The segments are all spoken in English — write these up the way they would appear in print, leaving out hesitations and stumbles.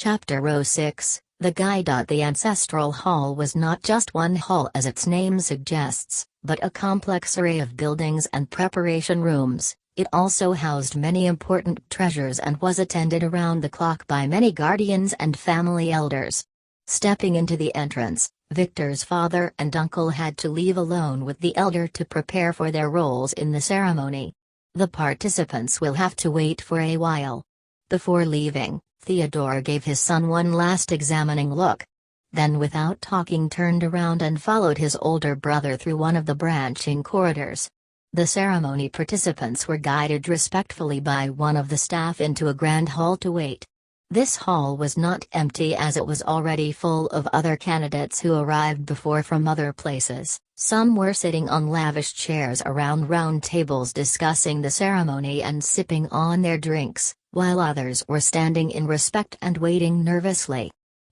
Chapter 06, The Guide. The ancestral hall was not just one hall as its name suggests, but a complex array of buildings and preparation rooms. It also housed many important treasures and was attended around the clock by many guardians and family elders. Stepping into the entrance, Victor's father and uncle had to leave alone with the elder to prepare for their roles in the ceremony. The participants will have to wait for a while. Before leaving, Theodore gave his son one last examining look. Then without talking turned around and followed his older brother through one of the branching corridors. The ceremony participants were guided respectfully by one of the staff into a grand hall to wait. This hall was not empty as it was already full of other candidates who arrived before from other places. Some were sitting on lavish chairs around round tables discussing the ceremony and sipping on their drinks, while others were standing in respect and waiting nervously.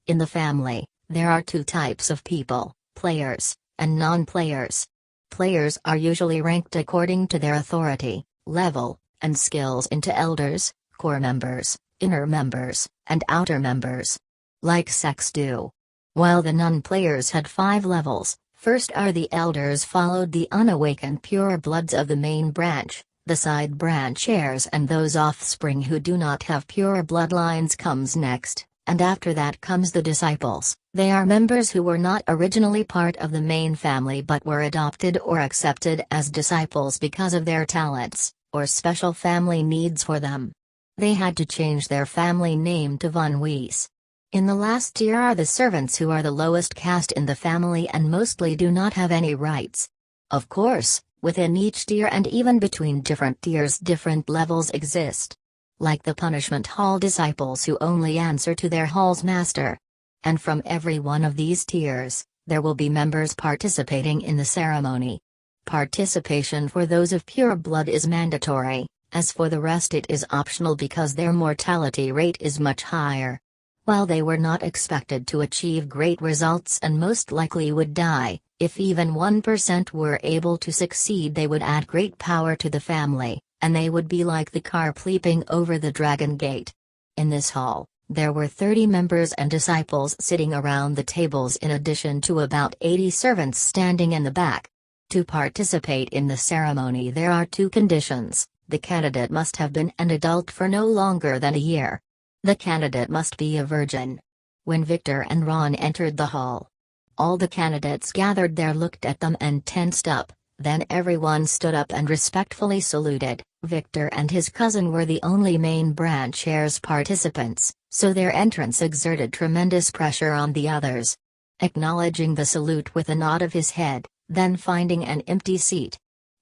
In the family, there are two types of people, players and non-players. Players are usually ranked according to their authority, level, and skills into elders, core members, inner members, and outer members. Like sex do. While the non-players had 5 levels, first are the elders, followed the unawakened pure bloods of the main branch, the side branch heirs, and those offspring who do not have pure bloodlines comes next, and after that comes the disciples. They are members who were not originally part of the main family but were adopted or accepted as disciples because of their talents, or special family needs for them. They had to change their family name to Von Weiss. In the last tier are the servants, who are the lowest caste in the family and mostly do not have any rights. Of course, within each tier and even between different tiers different levels exist. Like the punishment hall disciples who only answer to their hall's master. And from every one of these tiers, there will be members participating in the ceremony. Participation for those of pure blood is mandatory, as for the rest it is optional because their mortality rate is much higher. While they were not expected to achieve great results and most likely would die, if even 1% were able to succeed they would add great power to the family, and they would be like the carp leaping over the dragon gate. In this hall, there were 30 members and disciples sitting around the tables in addition to about 80 servants standing in the back. To participate in the ceremony there are 2 conditions. The candidate must have been an adult for no longer than a year. The candidate must be a virgin. When Victor and Ron entered the hall, all the candidates gathered there, looked at them and tensed up, then everyone stood up and respectfully saluted. Victor and his cousin were the only main branch heirs participants, so their entrance exerted tremendous pressure on the others. Acknowledging the salute with a nod of his head, then finding an empty seat,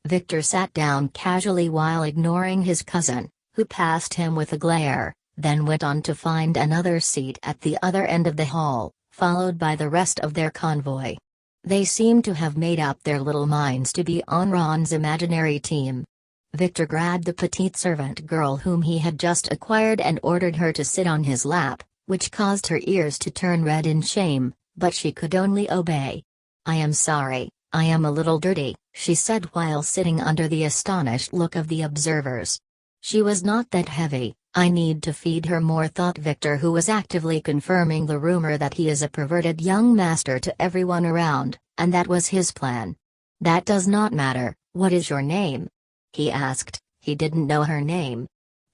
Victor sat down casually while ignoring his cousin, who passed him with a glare, then went on to find another seat at the other end of the hall, followed by the rest of their convoy. They seemed to have made up their little minds to be on Ron's imaginary team. Victor grabbed the petite servant girl whom he had just acquired and ordered her to sit on his lap, which caused her ears to turn red in shame, but she could only obey. "I am sorry, I am a little dirty," she said while sitting under the astonished look of the observers. "She was not that heavy, I need to feed her more," thought Victor, who was actively confirming the rumor that he is a perverted young master to everyone around, and that was his plan. "That does not matter. What is your name?" he asked. He didn't know her name.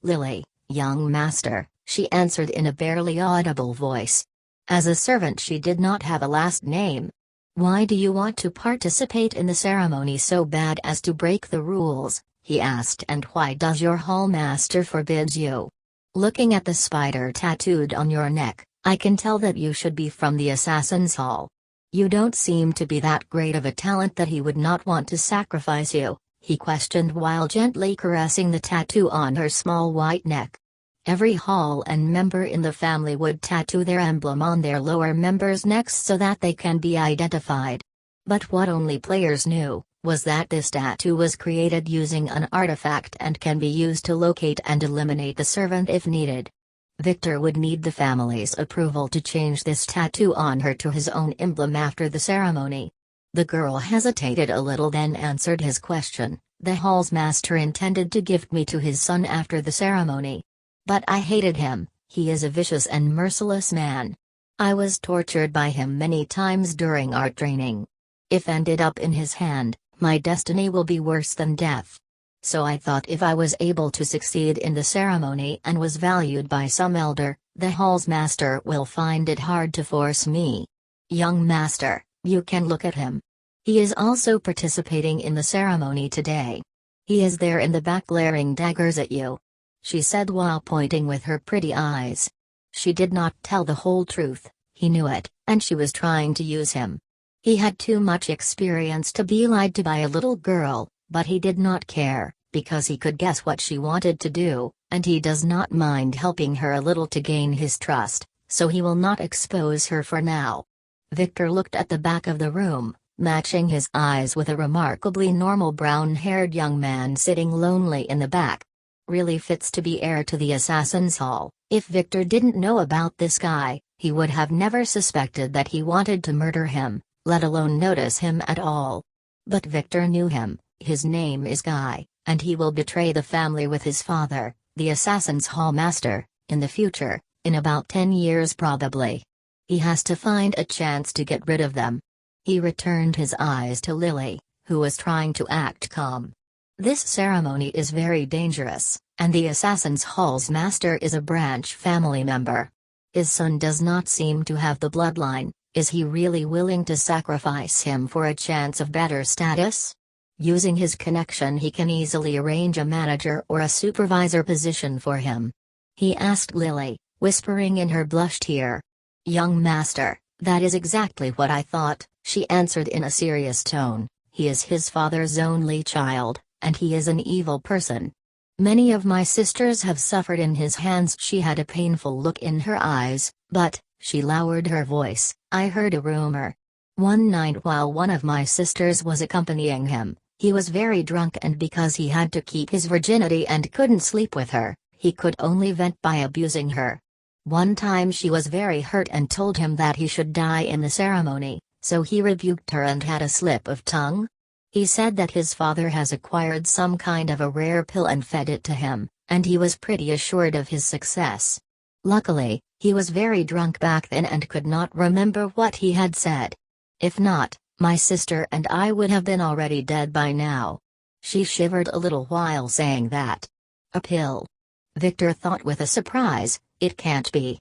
"Lily, young master," she answered in a barely audible voice. As a servant she did not have a last name. "Why do you want to participate in the ceremony so bad as to break the rules?" he asked. "And why does your hall master forbids you? Looking at the spider tattooed on your neck, I can tell that you should be from the Assassin's Hall. You don't seem to be that great of a talent that he would not want to sacrifice you," he questioned while gently caressing the tattoo on her small white neck. Every hall and member in the family would tattoo their emblem on their lower members' necks so that they can be identified. But what only players knew was that this tattoo was created using an artifact and can be used to locate and eliminate the servant if needed. Victor would need the family's approval to change this tattoo on her to his own emblem after the ceremony. The girl hesitated a little, then answered his question. "The hall's master intended to gift me to his son after the ceremony. But I hated him. He is a vicious and merciless man. I was tortured by him many times during our training. If ended up in his hand, my destiny will be worse than death. So I thought if I was able to succeed in the ceremony and was valued by some elder, the hall's master will find it hard to force me. Young master, you can look at him. He is also participating in the ceremony today. He is there in the back glaring daggers at you," she said while pointing with her pretty eyes. She did not tell the whole truth, he knew it, and she was trying to use him. He had too much experience to be lied to by a little girl, but he did not care, because he could guess what she wanted to do, and he does not mind helping her a little to gain his trust, so he will not expose her for now. Victor looked at the back of the room, matching his eyes with a remarkably normal brown-haired young man sitting lonely in the back. Really fits to be heir to the Assassin's Hall. If Victor didn't know about this guy, he would have never suspected that he wanted to murder him, let alone notice him at all. But Victor knew him. His name is Guy, and he will betray the family with his father, the Assassin's Hall master, in the future, in about 10 years probably. He has to find a chance to get rid of them. He returned his eyes to Lily, who was trying to act calm. This ceremony is very dangerous, and the Assassin's Hall's master is a branch family member. His son does not seem to have the bloodline. Is he really willing to sacrifice him for a chance of better status? Using his connection, he can easily arrange a manager or a supervisor position for him. He asked Lily, whispering in her blushed ear. "Young master, that is exactly what I thought," she answered in a serious tone. "He is his father's only child, and he is an evil person. Many of my sisters have suffered in his hands." She had a painful look in her eyes, but, she lowered her voice, "I heard a rumor. One night while one of my sisters was accompanying him, he was very drunk, and because he had to keep his virginity and couldn't sleep with her, he could only vent by abusing her. One time she was very hurt and told him that he should die in the ceremony, so he rebuked her and had a slip of tongue. He said that his father has acquired some kind of a rare pill and fed it to him, and he was pretty assured of his success. Luckily, he was very drunk back then and could not remember what he had said. If not, my sister and I would have been already dead by now." She shivered a little while saying that. "A pill?" Victor thought with a surprise. It can't be.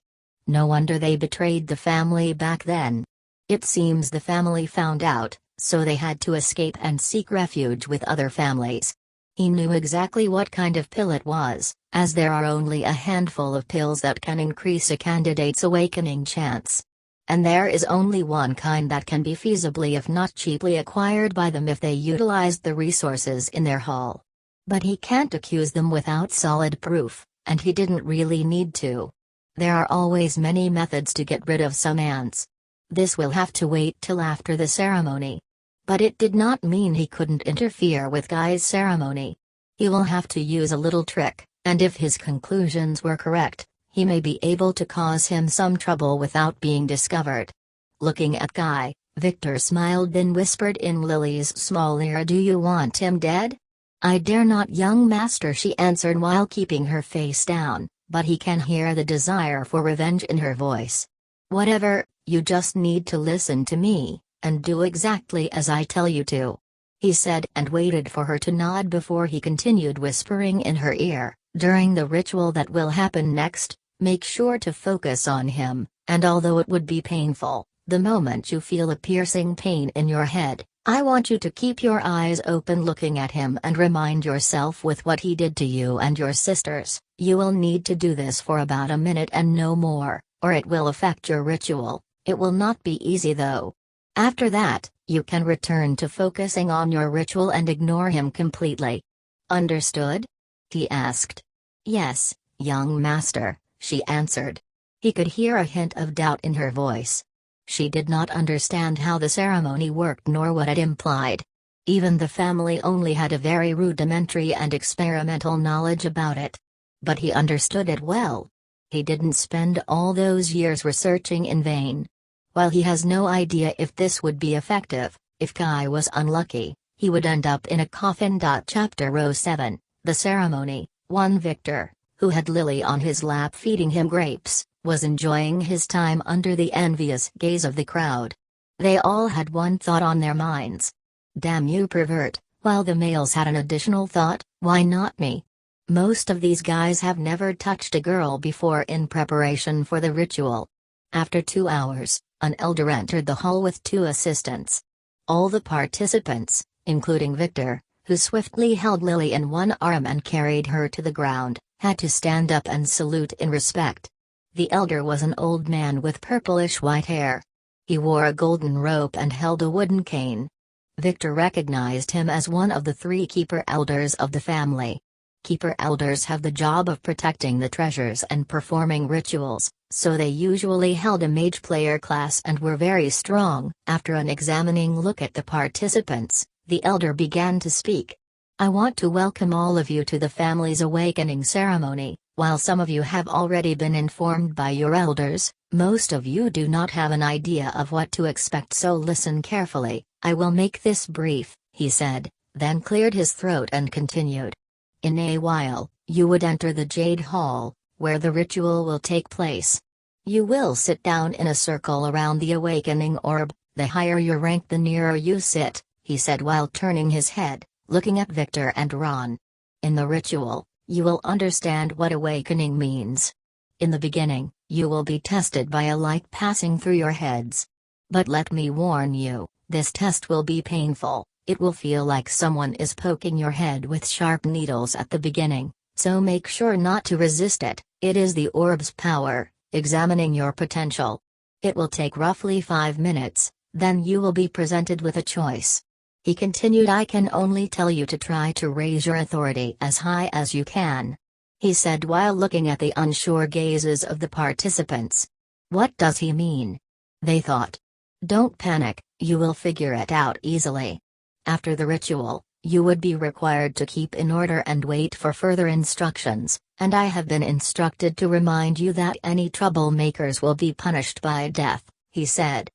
No wonder they betrayed the family back then. It seems the family found out, so they had to escape and seek refuge with other families. He knew exactly what kind of pill it was, as there are only a handful of pills that can increase a candidate's awakening chance. And there is only one kind that can be feasibly if not cheaply acquired by them if they utilized the resources in their hall. But he can't accuse them without solid proof, and he didn't really need to. There are always many methods to get rid of some ants. This will have to wait till after the ceremony. But it did not mean he couldn't interfere with Guy's ceremony. He will have to use a little trick, and if his conclusions were correct, he may be able to cause him some trouble without being discovered. Looking at Guy, Victor smiled then whispered in Lily's small ear, "Do you want him dead?" "I dare not, young master," she answered while keeping her face down, but he can hear the desire for revenge in her voice. "Whatever, you just need to listen to me, and do exactly as I tell you to," he said and waited for her to nod before he continued whispering in her ear, "During the ritual that will happen next, make sure to focus on him, and although it would be painful, the moment you feel a piercing pain in your head, I want you to keep your eyes open looking at him and remind yourself with what he did to you and your sisters. You will need to do this for about a minute and no more, or it will affect your ritual. It will not be easy though. After that, you can return to focusing on your ritual and ignore him completely. Understood?" he asked. "Yes, young master," she answered. He could hear a hint of doubt in her voice. She did not understand how the ceremony worked nor what it implied. Even the family only had a very rudimentary and experimental knowledge about it. But he understood it well. He didn't spend all those years researching in vain. While he has no idea if this would be effective, if Guy was unlucky, he would end up in a coffin. Chapter 07, The Ceremony. 1 Victor, who had Lily on his lap feeding him grapes, was enjoying his time under the envious gaze of the crowd. They all had one thought on their minds. Damn you pervert, while the males had an additional thought, why not me? Most of these guys have never touched a girl before in preparation for the ritual. After 2 hours, an elder entered the hall with 2 assistants. All the participants, including Victor, who swiftly held Lily in one arm and carried her to the ground, had to stand up and salute in respect. The elder was an old man with purplish white hair. He wore a golden robe and held a wooden cane. Victor recognized him as one of the 3 keeper elders of the family. Keeper elders have the job of protecting the treasures and performing rituals, so they usually held a mage player class and were very strong. After an examining look at the participants, the elder began to speak. I want to welcome all of you to the family's awakening ceremony. While some of you have already been informed by your elders, most of you do not have an idea of what to expect, so listen carefully. I will make this brief, he said, then cleared his throat and continued. In a while, you would enter the Jade Hall, where the ritual will take place. You will sit down in a circle around the awakening orb. The higher your rank, the nearer you sit, he said while turning his head, looking at Victor and Ron. In the ritual, you will understand what awakening means. In the beginning, you will be tested by a light passing through your heads. But let me warn you, this test will be painful. It will feel like someone is poking your head with sharp needles at the beginning, so make sure not to resist it. It is the orb's power, examining your potential. It will take roughly 5 minutes, then you will be presented with a choice. He continued, I can only tell you to try to raise your authority as high as you can. He said while looking at the unsure gazes of the participants. What does he mean? They thought. Don't panic, you will figure it out easily. After the ritual, you would be required to keep in order and wait for further instructions, and I have been instructed to remind you that any troublemakers will be punished by death, he said.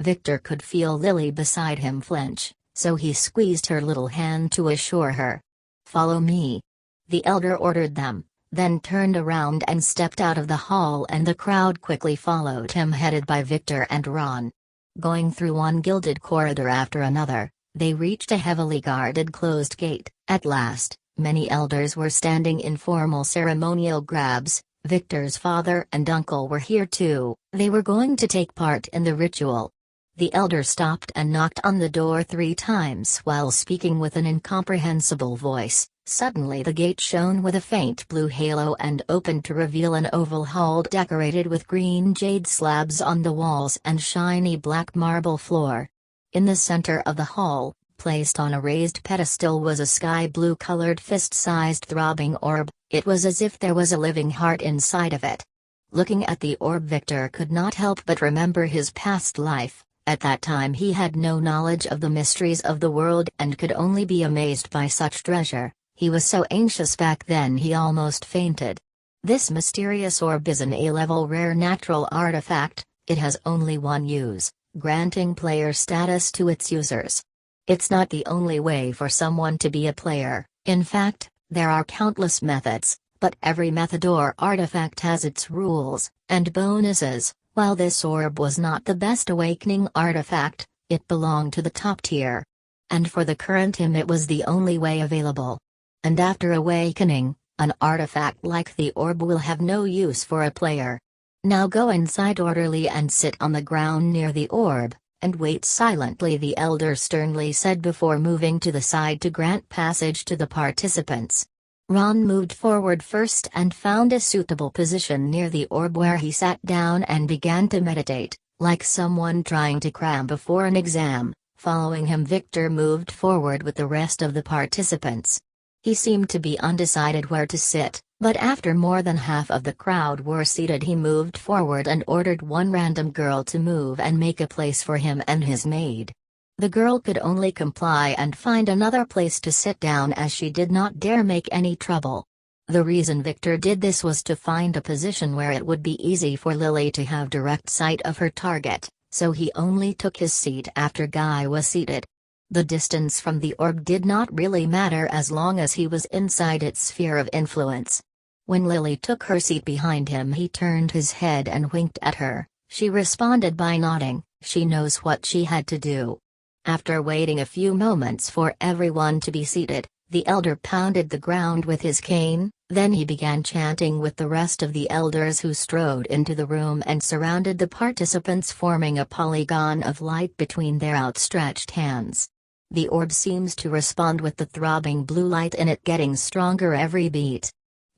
Victor could feel Lily beside him flinch, so he squeezed her little hand to assure her. Follow me. The elder ordered them, then turned around and stepped out of the hall, and the crowd quickly followed him, headed by Victor and Ron. Going through one gilded corridor after another, they reached a heavily guarded closed gate. At last, many elders were standing in formal ceremonial grabs. Victor's father and uncle were here too. They were going to take part in the ritual. The elder stopped and knocked on the door 3 times while speaking with an incomprehensible voice. Suddenly the gate shone with a faint blue halo and opened to reveal an oval hall decorated with green jade slabs on the walls and shiny black marble floor. In the center of the hall, placed on a raised pedestal, was a sky blue colored fist-sized throbbing orb. It was as if there was a living heart inside of it. Looking at the orb, Victor could not help but remember his past life. At that time he had no knowledge of the mysteries of the world and could only be amazed by such treasure. He was so anxious back then he almost fainted. This mysterious orb is an A-level rare natural artifact. It has only one use, granting player status to its users. It's not the only way for someone to be a player. In fact, there are countless methods, but every method or artifact has its rules and bonuses. While this orb was not the best awakening artifact, it belonged to the top tier. And for the current him it was the only way available. And after awakening, an artifact like the orb will have no use for a player. Now go inside orderly and sit on the ground near the orb, and wait silently, the elder sternly said before moving to the side to grant passage to the participants. Ron moved forward first and found a suitable position near the orb where he sat down and began to meditate, like someone trying to cram before an exam. Following him, Victor moved forward with the rest of the participants. He seemed to be undecided where to sit, but after more than half of the crowd were seated, he moved forward and ordered one random girl to move and make a place for him and his maid. The girl could only comply and find another place to sit down, as she did not dare make any trouble. The reason Victor did this was to find a position where it would be easy for Lily to have direct sight of her target, so he only took his seat after Guy was seated. The distance from the orb did not really matter as long as he was inside its sphere of influence. When Lily took her seat behind him, he turned his head and winked at her. She responded by nodding. She knows what she had to do. After waiting a few moments for everyone to be seated, the elder pounded the ground with his cane, then he began chanting with the rest of the elders who strode into the room and surrounded the participants, forming a polygon of light between their outstretched hands. The orb seems to respond with the throbbing blue light in it getting stronger every beat.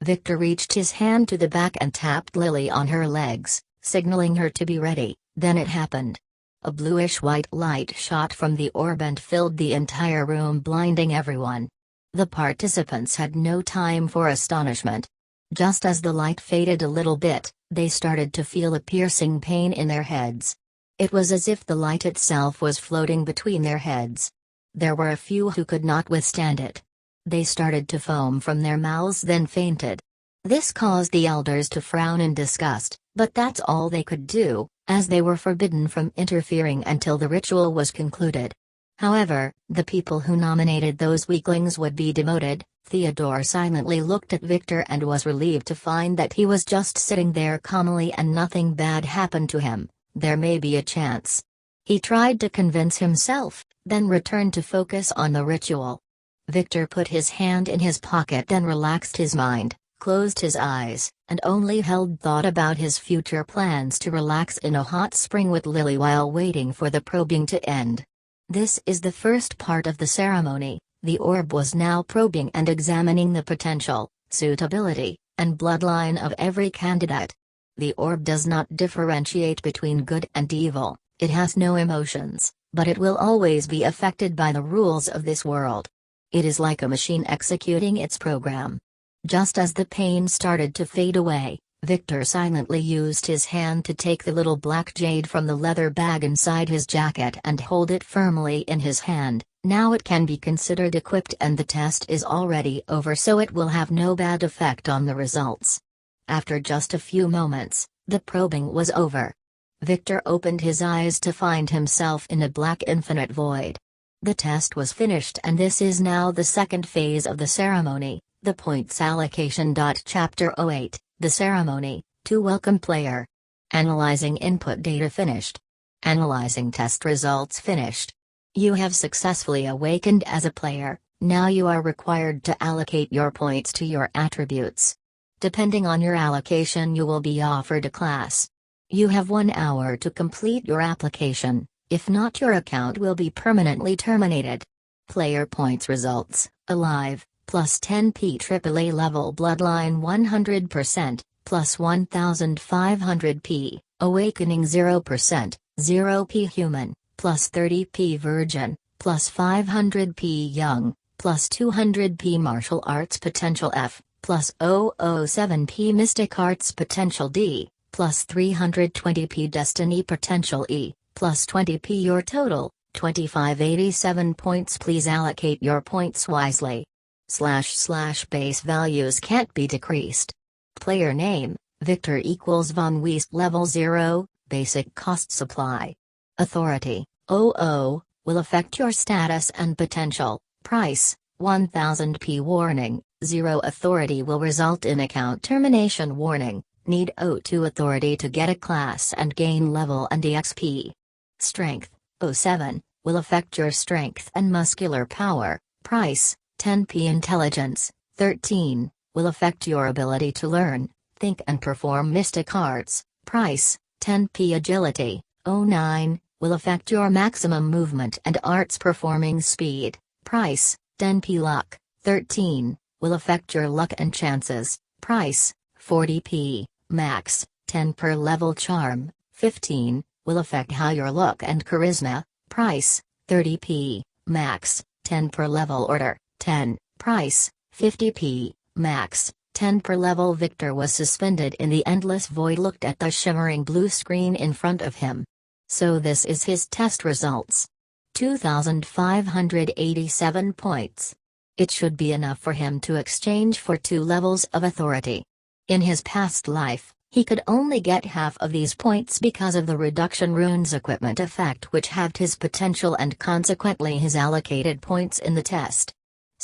Victor reached his hand to the back and tapped Lily on her legs, signaling her to be ready. Then it happened. A bluish-white light shot from the orb and filled the entire room, blinding everyone. The participants had no time for astonishment. Just as the light faded a little bit, they started to feel a piercing pain in their heads. It was as if the light itself was floating between their heads. There were a few who could not withstand it. They started to foam from their mouths, then fainted. This caused the elders to frown in disgust, but that's all they could do, as they were forbidden from interfering until the ritual was concluded. However, the people who nominated those weaklings would be demoted. Theodore silently looked at Victor and was relieved to find that he was just sitting there calmly and nothing bad happened to him. There may be a chance. He tried to convince himself, then returned to focus on the ritual. Victor put his hand in his pocket, then relaxed his mind, closed his eyes, and only held thought about his future plans to relax in a hot spring with Lily while waiting for the probing to end. This is the first part of the ceremony. The orb was now probing and examining the potential, suitability, and bloodline of every candidate. The orb does not differentiate between good and evil, it has no emotions, but it will always be affected by the rules of this world. It is like a machine executing its program. Just as the pain started to fade away, Victor silently used his hand to take the little black jade from the leather bag inside his jacket and hold it firmly in his hand. Now it can be considered equipped and the test is already over, so it will have no bad effect on the results. After just a few moments, the probing was over. Victor opened his eyes to find himself in a black infinite void. The test was finished and this is now the second phase of the ceremony, the points allocation. Chapter 08, the ceremony, to welcome player. Analyzing input data finished. Analyzing test results finished. You have successfully awakened as a player, now you are required to allocate your points to your attributes. Depending on your allocation, you will be offered a class. You have 1 hour to complete your application. If not, your account will be permanently terminated. Player points results: alive, plus 10p AAA level bloodline 100%, plus 1500p, awakening 0%, 0p human, plus 30p virgin, plus 500p young, plus 200p martial arts potential F, plus 007p mystic arts potential D, plus 320p destiny potential E, plus 20p your total, 2587 points. Please allocate your points wisely. / base values can't be decreased. Player name, Victor equals von Weist level 0, basic cost supply. Authority, 00, will affect your status and potential. Price, 1000p warning, 0 authority will result in account termination warning. Need 02 authority to get a class and gain level and EXP. Strength, 07, will affect your strength and muscular power. Price, 10p intelligence, 13, will affect your ability to learn, think and perform mystic arts. Price, 10p agility, 09, will affect your maximum movement and arts performing speed. Price, 10p luck, 13, will affect your luck and chances. Price, 40p, max, 10 per level charm, 15, will affect how your luck and charisma. Price, 30p, max, 10 per level order, 10, price, 50p, max, 10 per level. Victor was suspended in the endless void, looked at the shimmering blue screen in front of him. So this is his test results. 2587 points. It should be enough for him to exchange for 2 levels of authority. In his past life, he could only get half of these points because of the reduction runes equipment effect, which halved his potential and consequently his allocated points in the test.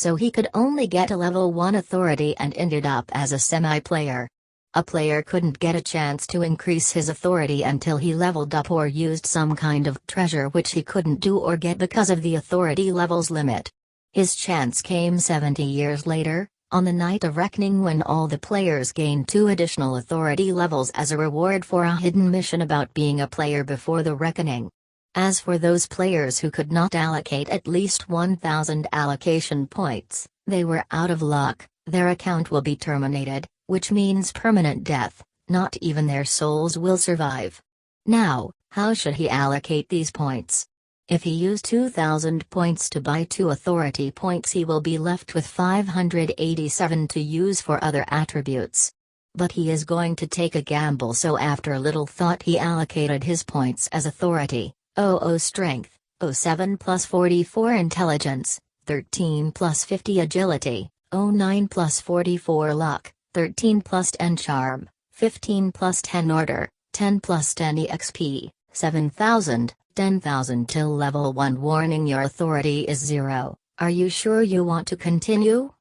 so he could only get a level 1 authority and ended up as a semi-player. A player couldn't get a chance to increase his authority until he leveled up or used some kind of treasure which he couldn't do or get because of the authority levels limit. His chance came 70 years later, on the Night of Reckoning, when all the players gained 2 additional authority levels as a reward for a hidden mission about being a player before the reckoning. As for those players who could not allocate at least 1,000 allocation points, they were out of luck. Their account will be terminated, which means permanent death. Not even their souls will survive. Now, how should he allocate these points? If he used 2,000 points to buy 2 authority points, he will be left with 587 to use for other attributes. But he is going to take a gamble, so after a little thought he allocated his points as authority: 00 strength, 07 plus 44 intelligence, 13 plus 50 agility, 09 plus 44 luck, 13 plus 10 charm, 15 plus 10 order, 10 plus 10 exp, 7,000, 10,000 till level 1. Warning: your authority is 0. Are you sure you want to continue?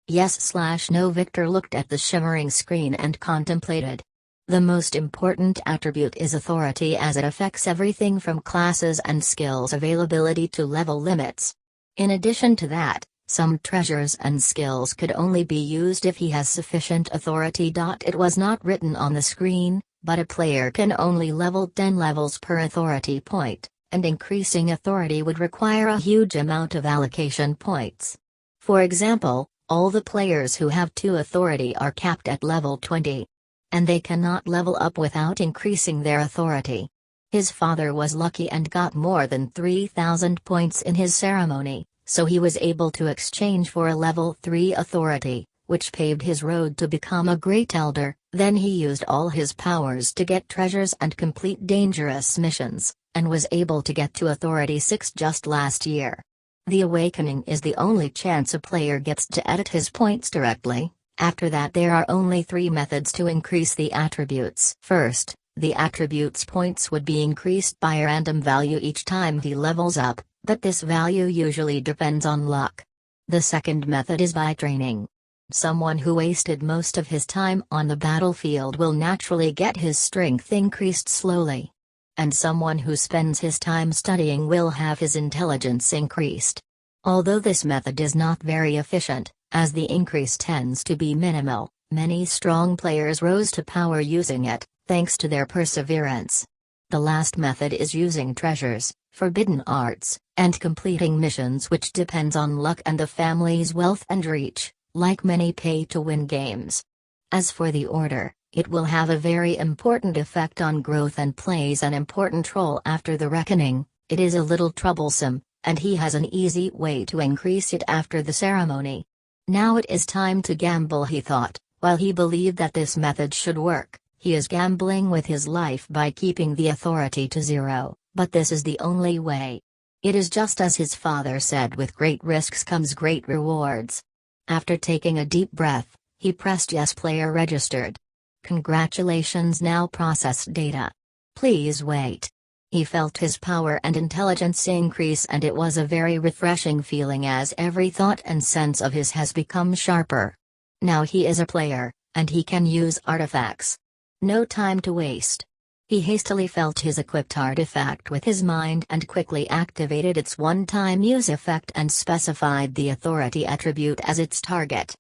Yes/no. Victor looked at the shimmering screen and contemplated. The most important attribute is authority, as it affects everything from classes and skills availability to level limits. In addition to that, some treasures and skills could only be used if he has sufficient authority. It was not written on the screen, but a player can only level 10 levels per authority point, and increasing authority would require a huge amount of allocation points. For example, all the players who have 2 authority are capped at level 20. And they cannot level up without increasing their authority. His father was lucky and got more than 3,000 points in his ceremony, so he was able to exchange for a level 3 authority, which paved his road to become a great elder. Then he used all his powers to get treasures and complete dangerous missions, and was able to get to authority 6 just last year. The awakening is the only chance a player gets to edit his points directly. After that, there are only 3 methods to increase the attributes. First, the attributes points would be increased by a random value each time he levels up, but this value usually depends on luck. The second method is by training. Someone who wasted most of his time on the battlefield will naturally get his strength increased slowly. And someone who spends his time studying will have his intelligence increased. Although this method is not very efficient, as the increase tends to be minimal, many strong players rose to power using it, thanks to their perseverance. The last method is using treasures, forbidden arts, and completing missions, which depends on luck and the family's wealth and reach, like many pay-to-win games. As for the order, it will have a very important effect on growth and plays an important role after the reckoning. It is a little troublesome, and he has an easy way to increase it after the ceremony. Now it is time to gamble, he thought. While he believed that this method should work, he is gambling with his life by keeping the authority to 0, but this is the only way. It is just as his father said, with great risks comes great rewards. After taking a deep breath, he pressed yes. Player registered. Congratulations, now process data. Please wait. He felt his power and intelligence increase, and it was a very refreshing feeling as every thought and sense of his has become sharper. Now he is a player, and he can use artifacts. No time to waste. He hastily felt his equipped artifact with his mind and quickly activated its one-time use effect and specified the authority attribute as its target.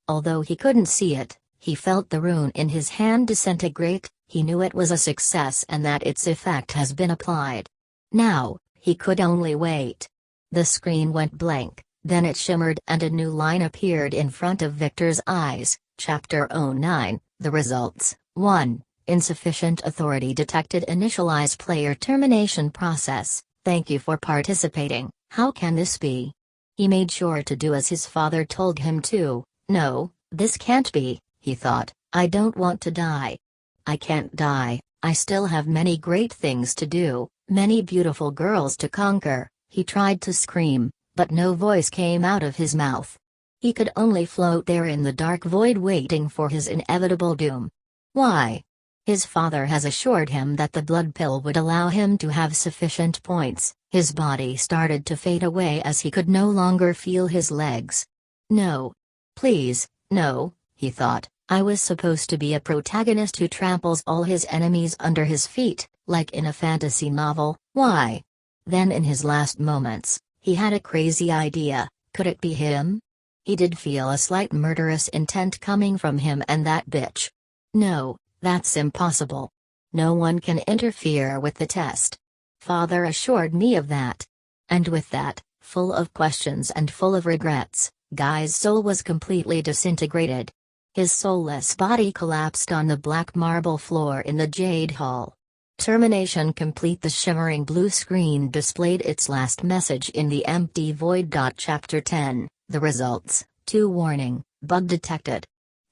Although he couldn't see it, he felt the rune in his hand disintegrate. He knew it was a success and that its effect has been applied. Now, he could only wait. The screen went blank, then it shimmered and a new line appeared in front of Victor's eyes. Chapter 09, the results. 1. Insufficient authority detected. Initialize player termination process. Thank you for participating. How can this be? He made sure to do as his father told him to. No, this can't be, he thought. I don't want to die. I can't die, I still have many great things to do, many beautiful girls to conquer. He tried to scream, but no voice came out of his mouth. He could only float there in the dark void waiting for his inevitable doom. Why? His father has assured him that the blood pill would allow him to have sufficient points. His body started to fade away as he could no longer feel his legs. No. Please, no, he thought. I was supposed to be a protagonist who tramples all his enemies under his feet, like in a fantasy novel. Why? Then in his last moments, he had a crazy idea. Could it be him? He did feel a slight murderous intent coming from him and that bitch. No, that's impossible. No one can interfere with the test. Father assured me of that. And with that, full of questions and full of regrets, Guy's soul was completely disintegrated. His soulless body collapsed on the black marble floor in the Jade Hall. Termination complete. The shimmering blue screen displayed its last message in the empty void. Chapter 10, the results, 2 warning, bug detected.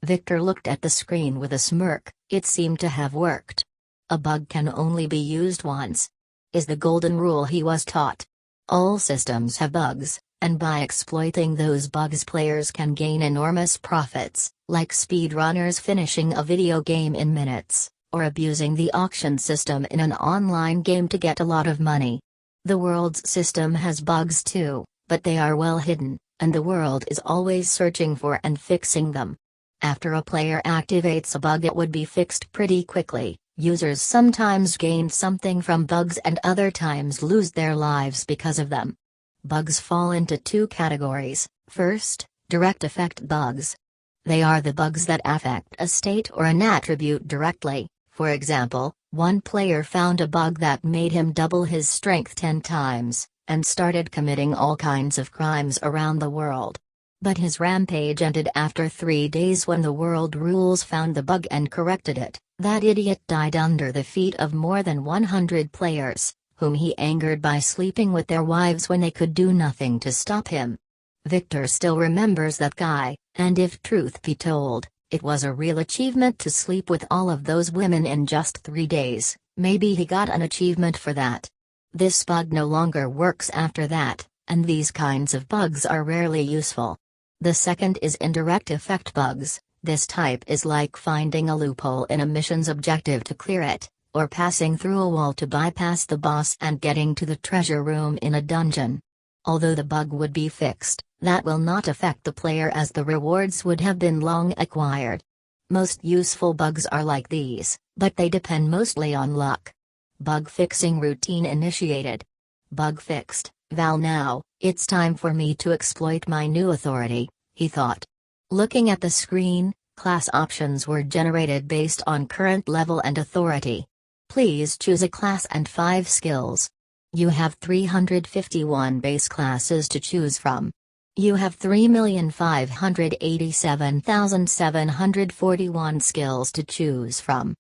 Victor looked at the screen with a smirk. It seemed to have worked. A bug can only be used once. Is the golden rule he was taught. All systems have bugs, and by exploiting those bugs players can gain enormous profits, like speedrunners finishing a video game in minutes, or abusing the auction system in an online game to get a lot of money. The world's system has bugs too, but they are well hidden, and the world is always searching for and fixing them. After a player activates a bug, it would be fixed pretty quickly. Users sometimes gain something from bugs and other times lose their lives because of them. Bugs fall into 2 categories. First, direct effect bugs. They are the bugs that affect a state or an attribute directly. For example, one player found a bug that made him double his strength 10 times, and started committing all kinds of crimes around the world. But his rampage ended after 3 days when the world rules found the bug and corrected it. That idiot died under the feet of more than 100 players, whom he angered by sleeping with their wives when they could do nothing to stop him. Victor still remembers that guy, and if truth be told, it was a real achievement to sleep with all of those women in just 3 days. Maybe he got an achievement for that. This bug no longer works after that, and these kinds of bugs are rarely useful. The second is indirect effect bugs. This type is like finding a loophole in a mission's objective to clear it, or passing through a wall to bypass the boss and getting to the treasure room in a dungeon. Although the bug would be fixed, that will not affect the player as the rewards would have been long acquired. Most useful bugs are like these, but they depend mostly on luck. Bug fixing routine initiated. Bug fixed. Val, now, it's time for me to exploit my new authority, he thought. Looking at the screen, class options were generated based on current level and authority. Please choose a class and 5 skills. You have 351 base classes to choose from. You have 3,587,741 skills to choose from.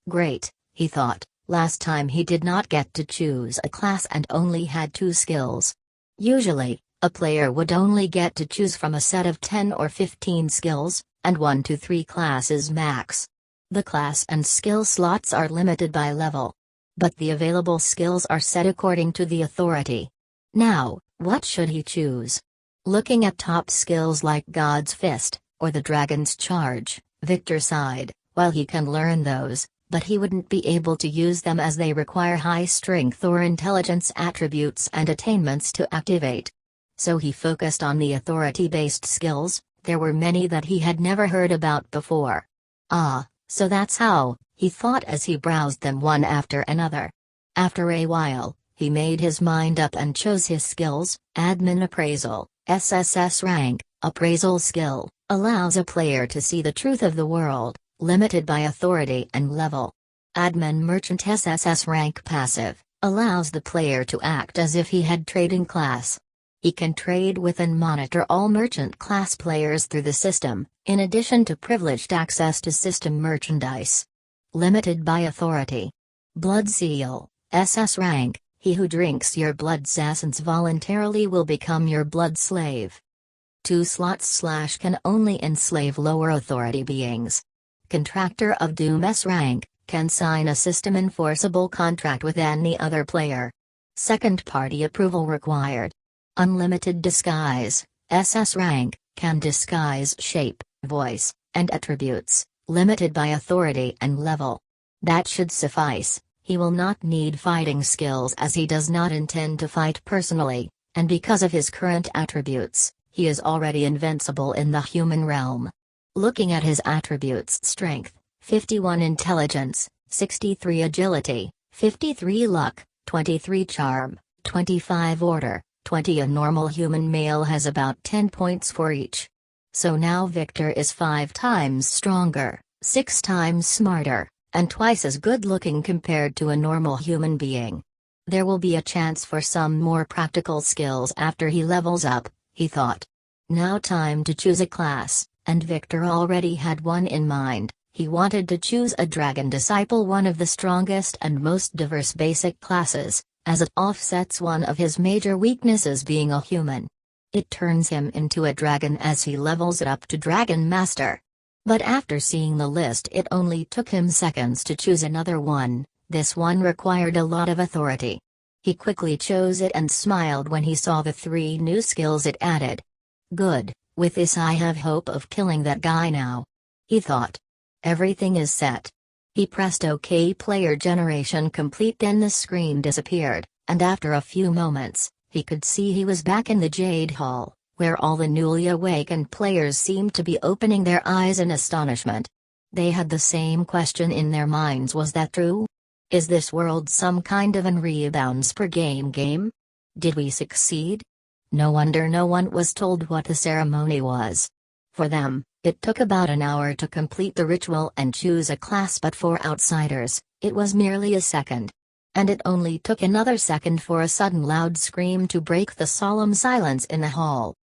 Great, he thought. Last time he did not get to choose a class and only had 2 skills. Usually, a player would only get to choose from a set of 10 or 15 skills, and 1 to 3 classes max. The class and skill slots are limited by level. But the available skills are set according to the authority. Now, what should he choose? Looking at top skills like God's Fist, or the Dragon's Charge, Victor sighed. While he can learn those, but he wouldn't be able to use them as they require high strength or intelligence attributes and attainments to activate. So he focused on the authority-based skills. There were many that he had never heard about before. Ah, so that's how, he thought as he browsed them one after another. After a while, he made his mind up and chose his skills. Admin Appraisal, SSS rank, appraisal skill, allows a player to see the truth of the world. Limited by authority and level. Admin Merchant SSS rank passive, allows the player to act as if he had trading class. He can trade with and monitor all merchant class players through the system, in addition to privileged access to system merchandise. Limited by authority. Blood Seal, SS rank, he who drinks your blood essence voluntarily will become your blood slave. 2 slots / can only enslave lower authority beings. Contractor of Doom S rank, can sign a system enforceable contract with any other player. Second party approval required. Unlimited Disguise, SS rank, can disguise shape, voice, and attributes, limited by authority and level. That should suffice. He will not need fighting skills as he does not intend to fight personally, and because of his current attributes, he is already invincible in the human realm. Looking at his attributes: strength, 51 intelligence, 63 agility, 53 luck, 23 charm, 25 order, 20. A normal human male has about 10 points for each. So now Victor is 5 times stronger, 6 times smarter, and twice as good looking compared to a normal human being. There will be a chance for some more practical skills after he levels up, he thought. Now time to choose a class, and Victor already had one in mind. He wanted to choose a Dragon Disciple, one of the strongest and most diverse basic classes, as it offsets one of his major weaknesses, being a human. It turns him into a dragon as he levels it up to Dragon Master. But after seeing the list, it only took him seconds to choose another one. This one required a lot of authority. He quickly chose it and smiled when he saw the 3 new skills it added. Good, with this I have hope of killing that guy now, he thought. Everything is set. He pressed OK. Player generation complete. Then the screen disappeared, and after a few moments, he could see he was back in the Jade Hall, where all the newly awakened players seemed to be opening their eyes in astonishment. They had the same question in their minds: was that true? Is this world some kind of an rebounds per game? Did we succeed? No wonder no one was told what the ceremony was. For them, it took about an hour to complete the ritual and choose a class, but for outsiders, it was merely a second. And it only took another second for a sudden loud scream to break the solemn silence in the hall.